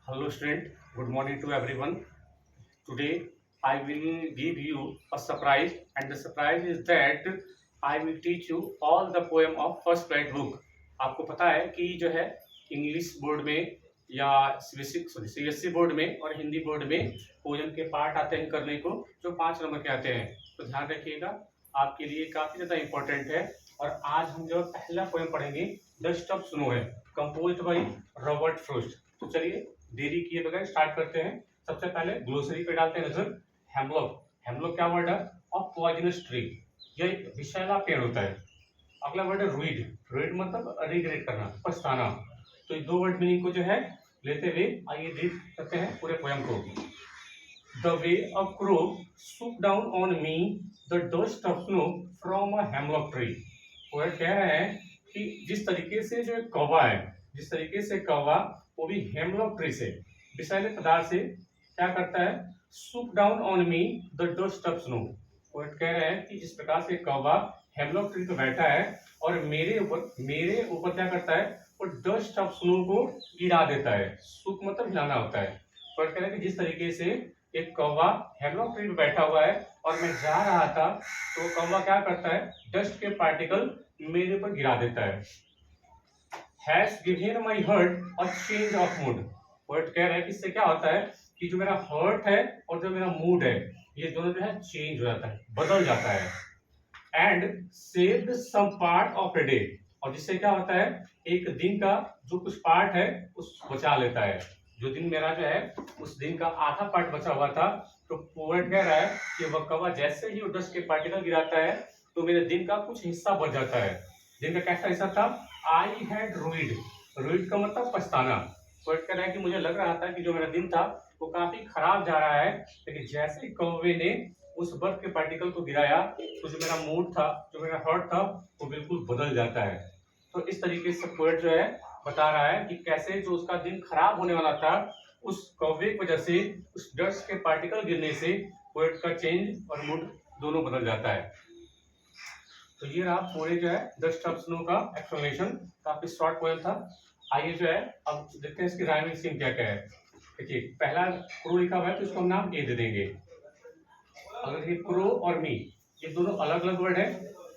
Hello student, good morning to everyone. Today I will give you a surprise and the surprise is that I will teach you all the poem of first grade book. आपको पता है कि जो है English board में या CBSE board में और हिंदी बोर्ड में पोएम के पार्ट आते हैं करने को जो 5 नंबर के आते हैं, तो ध्यान रखिएगा आपके लिए काफी ज्यादा इंपॉर्टेंट है। और आज हम जो पहला पोएम पढ़ेंगे द स्टफ स्नो है, कंपोज्ड बाय रॉबर्ट फ्रॉस्ट। तो चलिए देरी किए बगैर स्टार्ट करते हैं। सबसे पहले ग्लोसरी पे डालते हैं नजर। हेमलॉक, हेमलॉक क्या वर्ड है? ऑफ पॉइजनस ट्री, यह एक विषैला पेड़ होता है। अगला वर्ड है रीड, रीड मतलब रिग्रेट करना, पछताना। तो ये दो वर्ड मीनिंग को जो है लेते हुए आइए रीड करते हैं पूरे पोयम को। The way a crow swooped down on me the dust of snow from a hemlock tree. Poet कह रहे हैं कि जिस तरीके से जो एक कौवा है, जिस तरीके से कौवा वो भी हेमलॉक ट्री से, विषैले पदार्थ से क्या करता है? swoop down on me the dust of snow. Poet कह रहे हैं कि जिस प्रकार से कौवा हेमलॉक ट्री पे बैठा है और मेरे ऊपर क्या करता है? वो डस्ट ऑफ स्नो को गिरा देता है। सूप मतलब हिलाना होता है। पोएट कह रहे हैं कि जिस तरीके से एक कौवा हेमलॉक ट्री पे बैठा हुआ है और मैं जा रहा था, तो कौवा क्या करता है? डस्ट के पार्टिकल मेरे ऊपर गिरा देता है। हैज गिवन माई हर्ट और चेंज ऑफ मूड। पोएट कह रहा है कि इससे क्या होता है कि जो मेरा हर्ट है और जो मेरा मूड है, ये दोनों जो है चेंज हो जाता है, बदल जाता है। And saved some part of a day, और जिससे क्या होता है? एक दिन का जो कुछ पार्ट है उस बचा लेता है। जो दिन मेरा जो है उस दिन का आधा पार्ट बचा हुआ था, तो पोएट कह रहा है कि वह कौवा जैसे ही डस्ट के पार्टिकल गिराता है तो मेरे दिन का कुछ हिस्सा बच जाता है। दिन का कैसा हिस्सा था? आई हैड रूइड, रूइड का मतलब पछताना। पोएट कह रहा है कि मुझे लग रहा था कि जो मेरा दिन था वो काफी खराब जा रहा है, लेकिन जैसे ही कौवे ने उस बर्फ के पार्टिकल को गिराया तो जो मेरा मूड था, जो मेरा हर्ट था, वो बिल्कुल बदल जाता है। तो इस तरीके से पोएट जो है बता रहा है कि कैसे जो उसका दिन खराब होने वाला था, उस कौवे की वजह से, उस डस्ट के पार्टिकल गिरने से पोएट का चेंज और मूड दोनों बदल जाता है। तो ये रहा पूरे जो है डस्ट ऑफ स्नो का एक्सप्लेनेशन। काफी शॉर्ट पोएम था। आइए जो है अब देखते हैं इसकी राइमिंग स्कीम क्या क्या है। देखिए पहला क्रो लिखा हुआ है तो इसको हम नाम ए दे देंगे। अगर ये क्रो और मी ये दोनों अलग अलग वर्ड है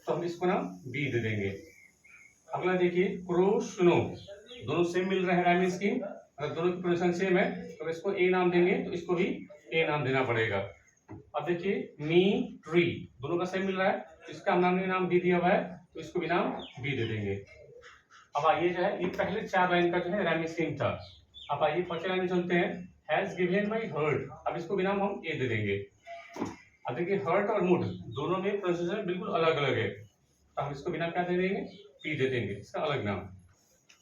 तो हम इसको नाम बी दे देंगे। अगला देखिए क्रो स्नो, दोनों सेम मिल रहे हैं राइमिंग स्कीम। अगर दोनों की प्रोनाउंसिएशन सेम है तो इसको ए नाम देंगे, तो इसको भी ए नाम देना पड़ेगा। अब देखिए मी ट्री, दोनों का सेम मिल रहा है, तो इसका हम नाम बी दिया हुआ है, तो इसको भी नाम बी दे देंगे। अब आइए जो है ये पहले 4 लाइन का जो है राइमिंग स्कीम था। अब आइए 5 लाइन में चलते हैं। हैज गिवन माई हर्ट, अब इसको भी नाम हम ए दे देंगे। अब देखिए हर्ट और मूड दोनों में प्रोनाउंसिएशन बिल्कुल अलग अलग है, तो हम इसको बिना क्या दे देंगे? पी दे देंगे, इसका अलग नाम।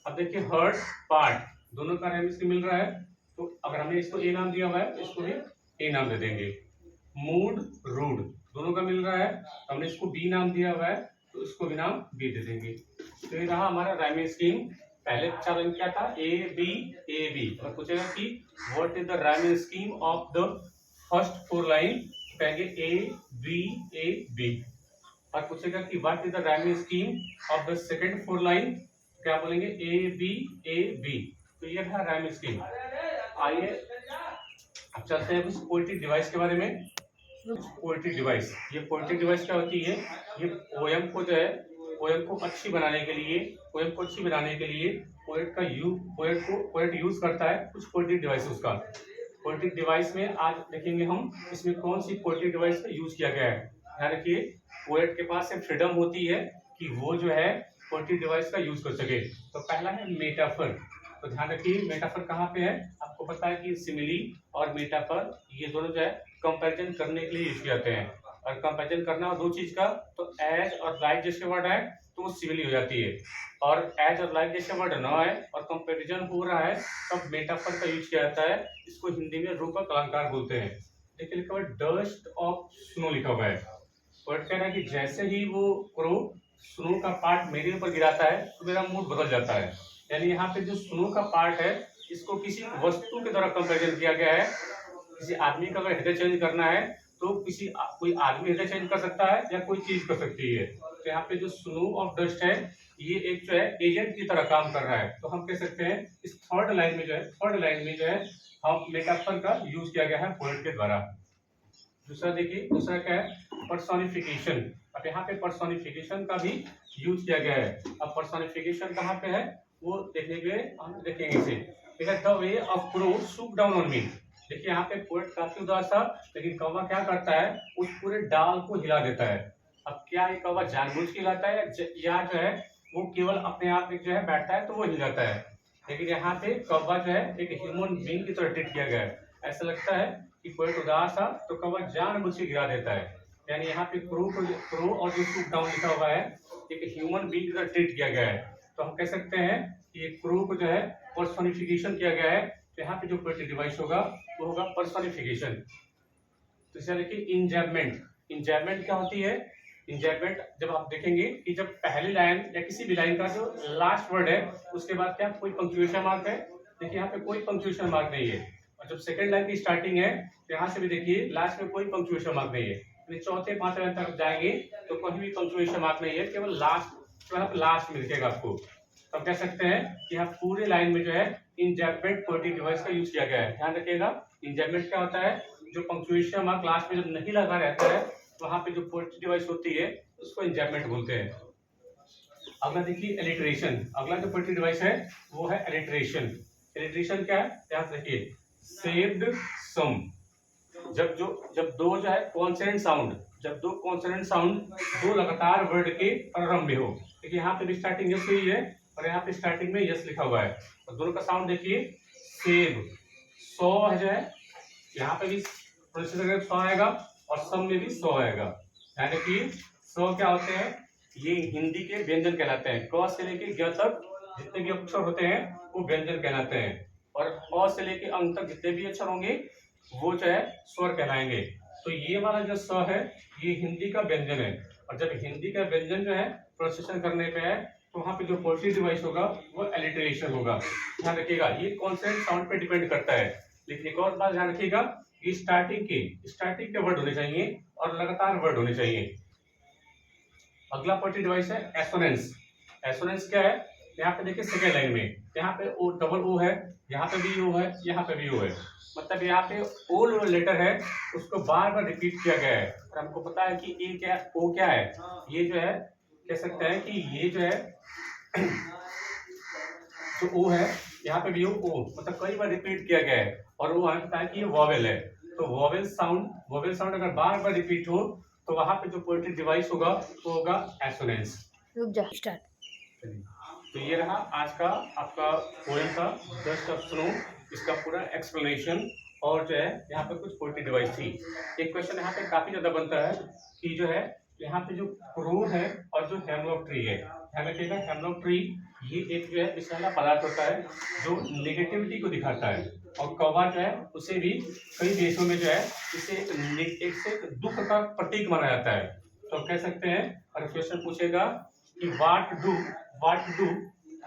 अब देखिए हर्ट पार्ट, दोनों का नाम इसको मिल रहा है, तो अगर हमने इसको ए नाम दिया हुआ है तो इसको भी ए नाम दे देंगे। मूड रूड दोनों का मिल रहा है, तो हमने इसको बी नाम दिया हुआ है, तो इसको भी नाम बी दे देंगे। तो ये रहा हमारा राइमिंग स्कीम। पहले 4 लाइन क्या था? A B. और पूछेगा कि what is the rhyming scheme of the first 4 line, कहेंगे ए बी। और पूछेगा कि what is the rhyming scheme of the second 4 line, क्या बोलेंगे? A B. तो ये था राइमिंग स्कीम। आइए अब चलते हैं कुछ पोएटिक डिवाइस के बारे में। पोएटिक डिवाइस, ये पोएटिक डिवाइस क्या होती है? ये पोएम को जो है, पोएम को अच्छी बनाने के लिए, पोएम को अच्छी बनाने के लिए पोएट यूज करता है कुछ पोएटिक डिवाइस का। पोएटिक डिवाइस में आज देखेंगे हम इसमें कौन सी पोएटिक डिवाइस का यूज किया गया है। ध्यान रखिए पोएट के पास एक फ्रीडम होती है कि वो जो है पोएटिक डिवाइस का यूज कर सके। तो पहला है मेटाफर। तो ध्यान रखिए मेटाफर कहाँ पे है? आपको पता है कि सिमिली और मेटाफर ये दोनों जो है कंपैरिजन करने के लिए यूज किए जाते हैं। और कंपैरिजन करना हो दो चीज का, तो एज और लाइक जैसे वर्ड है तो वो सिमिली हो जाती है, और एज और लाइक जैसे वर्ड ना है और कंपैरिजन हो रहा है तब मेटाफर का यूज किया जाता है। इसको हिंदी में रूपक अलंकार बोलते हैं। देखिए लिखा हुआ है डस्ट ऑफ स्नो लिखा हुआ है। वर्ड कह रहा है कि जैसे ही वो क्रो स्नो का पार्ट मेरे ऊपर गिराता है तो मेरा मूड बदल जाता है। यानी यहाँ पे जो स्नो का पार्ट है इसको किसी वस्तु के द्वारा कंपैरिजन किया गया है। किसी आदमी का अगर हृदय चेंज करना है तो कोई आदमी हृदय चेंज कर सकता है या कोई चीज कर सकती है। तो यहाँ पे जो स्नो ऑफ डस्ट है ये एक जो है एजेंट की तरह काम कर रहा है। तो हम कह सकते हैं इस थर्ड लाइन में जो है हम मेटाफर का यूज किया गया है पोएट के द्वारा। दूसरा देखिए, दूसरा क्या है पर्सोनिफिकेशन। अब यहाँ पे पर्सोनिफिकेशन का भी यूज किया गया है। अब पर्सोनिफिकेशन कहाँ पे है वो देखने के लिए हम देखेंगे इसे। ठीक है, the way of crow soup down on me. देखिए यहाँ पे पोएट काफी उदास था, लेकिन कौवा क्या करता है उस पूरे डाल को हिला देता है। अब क्या ये कौवा जानबूझ के हिलाता है या जो है वो केवल अपने आप एक जो है बैठता है तो वो हिल जाता है। लेकिन यहाँ पे कौवा जो है एक ह्यूमन बीइंग की तरह ट्रीट किया गया है। ऐसा लगता है कि पोएट उदास था तो कौवा जानबूझ के गिरा देता है। यानी यहाँ पे क्रो और जो सूप डाउन लिखा हुआ है एक ह्यूमन बीइंग की तरह ट्रीट किया गया है। तो हम कह सकते हैं कि क्रो को जो है पर्सोनिफिकेशन किया गया है। तो यहाँ पे जो पोएटिक डिवाइस होगा वो होगा पर्सोनिफिकेशन। तो इसे देखिए इंजैबमेंट। इंजैबमेंट क्या होती है? इंजैबमेंट जब आप देखेंगे कि जब पहली लाइन या किसी भी लाइन का जो लास्ट वर्ड है उसके बाद क्या कोई पंक्चुएशन मार्क है? देखिए यहाँ पे कोई पंक्चुएशन मार्क नहीं है। और जब सेकंड लाइन की स्टार्टिंग है तो यहाँ से भी देखिए लास्ट में कोई पंक्चुएशन मार्क नहीं है। चौथे पांचवें लाइन तक जाएंगे तो कहीं भी पंक्चुएशन मार्क नहीं है, केवल लास्ट मिलेगा आपको। तो हम कह सकते हैं कि यहाँ पूरे लाइन में जो है इंजैबमेंट पोएटिक डिवाइस का यूज किया गया है। ध्यान रखिएगा, इंजैबमेंट क्या होता है? जो पंक्चुएशन मार्क लास्ट में जब नहीं लगा रहता है वहां पे जो पोएटिक डिवाइस होती है उसको इंजैबमेंट बोलते हैं। अगला देखिए एलिटरेशन। अगला जो पोएटिक डिवाइस है वो है एलिटरेशन। एलिटरेशन क्या है? ध्यान से देखिए, सेव्ड सम। जब दो जो है कॉन्सोनेंट साउंड, जब दो कॉन्सोनेंट साउंड दो लगातार वर्ड के प्रारंभ में हो। देखिए यहाँ पे भी स्टार्टिंग यस हुई है और यहाँ पे स्टार्टिंग में यस लिखा हुआ है और दोनों का साउंड देखिए सेव। सौ है जो है यहाँ पे भी प्रोनाउंसिएशन सौ आएगा और सम में भी सौ आएगा। यानी कि सौ क्या होते हैं? ये हिंदी के व्यंजन कहलाते हैं। क से लेके ग तक जितने भी अक्षर होते हैं वो व्यंजन कहलाते हैं और अ से लेके अंग तक जितने भी अक्षर होंगे वो जो है स्वर कहलाएंगे। तो ये वाला जो स है ये हिंदी का व्यंजन है और जब हिंदी का व्यंजन जो है प्रोनाउंसिएशन करने पे है तो वहाँ पे जो पोएटिक डिवाइस होगा वो एलिटरेशन होगा। ध्यान रखिएगा, ये कॉन्सोनेंट साउंड पे डिपेंड करता है। लेकिन एक और बात ध्यान रखिएगा कि स्टार्टिंग के वर्ड होने चाहिए और लगातार वर्ड होने चाहिए। अगला पोएटिक डिवाइस है एसोनेंस। एसोनेंस क्या है? यहाँ पे देखिए सेकेंड लाइन में यहाँ पे ओ डबल ओ है, यहाँ पे भी ओ है, यहाँ पे भी ओ है। मतलब यहाँ पे ओ लेटर है उसको बार बार रिपीट किया गया है और हमको पता है कि ए क्या ओ क्या है। ये जो है कह सकते हैं कि ये जो है जो ओ है यहाँ पे भी ओ मतलब कई बार रिपीट किया गया है और वो हमें पता है कि ये वॉवेल है। तो वॉवेल साउंड अगर बार बार रिपीट हो तो वहां पे जो पोएटिक डिवाइस होगा वो होगा एसोनेंस। रुक जा स्टार्ट। तो ये रहा आज का आपका पोएम का जस्ट ऑफ स्नो, इसका पूरा एक्सप्लेनेशन। और जो है यहाँ पे कुछ पोएटिक डिवाइस थी। एक क्वेश्चन यहाँ पे काफी ज्यादा बनता है कि जो है यहाँ पे जो क्रो है और जो हेमलॉक ट्री है, ध्यान रखिएगा हेमलॉक ट्री ये एक जो है विषैला पदार्थ होता है जो नेगेटिविटी को दिखाता है और कौवा जो है उसे भी कई देशों में जो है इसे एक से दुख का प्रतीक माना जाता है। तो हम कह सकते हैं और क्वेश्चन पूछेगा कि what do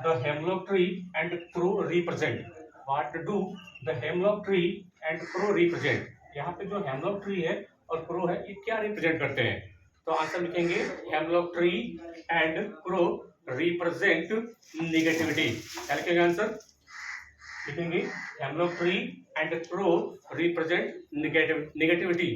the hemlock tree and crow represent? What do the hemlock tree and crow represent? यहाँ पे जो हेमलॉक ट्री है और क्रो है ये क्या रिप्रेजेंट करते हैं? तो आंसर लिखेंगे hemlock tree and crow represent negativity. क्या लिखेंगे आंसर? लिखेंगे hemlock tree and crow represent negativity.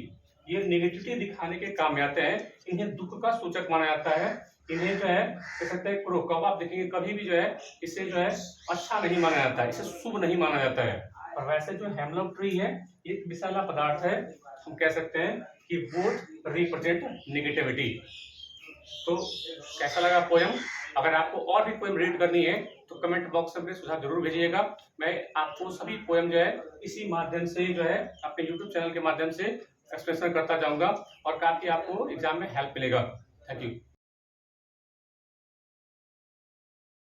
ये नेगेटिविटी दिखाने के काम में आते हैं, इन्हें दुख का सूचक माना जाता है। इन्हें जो है कह सकते हैं क्रो कब आप देखेंगे कभी भी जो है इसे जो है अच्छा नहीं माना जाता है, इसे शुभ नहीं माना जाता है। और वैसे जो हेमलॉक ट्री है एक विषैला पदार्थ है, हम कह सकते हैं कि बोथ रिप्रेजेंट नेगेटिविटी। तो कैसा लगा पोयम? अगर आपको और भी पोयम रीड करनी है तो कमेंट बॉक्स में सुझाव जरूर भेजिएगा। मैं आपको सभी पोयम जो है इसी माध्यम से जो है अपने यूट्यूब चैनल के माध्यम से एक्सप्लेनेशन करता जाऊंगा और काफी आपको एग्जाम में हेल्प मिलेगा। Thank you.